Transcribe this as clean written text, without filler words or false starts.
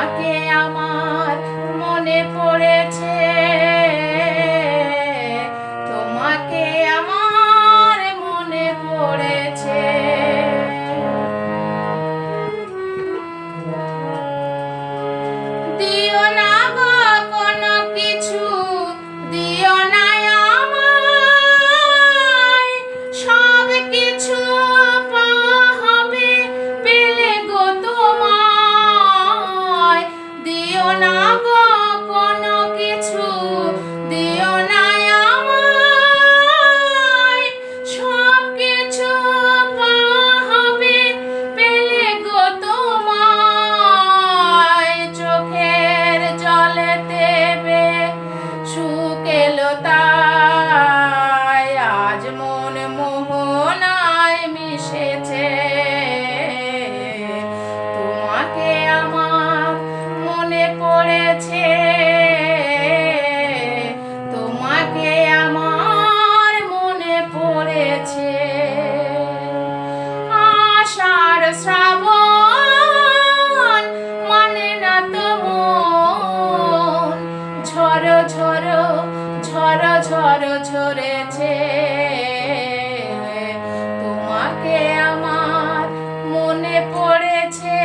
তোমাকে আমার মনে পড়েছে, তোমাকে আমার মনে পড়েছে। দিও না গো কোনো কিছু, দিও না আমায়, সব কিছু পাওয়া হবে পেলে গো তোমায়। দিও না গো কোনো কিছু, দিও না আমায়, সব কিছু পাওয়া হবে পেলে গো তোমায়। চোখের জলেতে সুখ এলো তাই আজ মন মোহনায় মিশেছে। তোমাকে আমার মনে পড়েছে, তোমাকে আমার মনে পড়েছে। আষাঢ় শ্রাবণ মানে না তো মন, ঝড়ো ঝড়ো ঝড়ো ঝড়ো ঝরেছে। তোমাকে আমার মনে পড়েছে।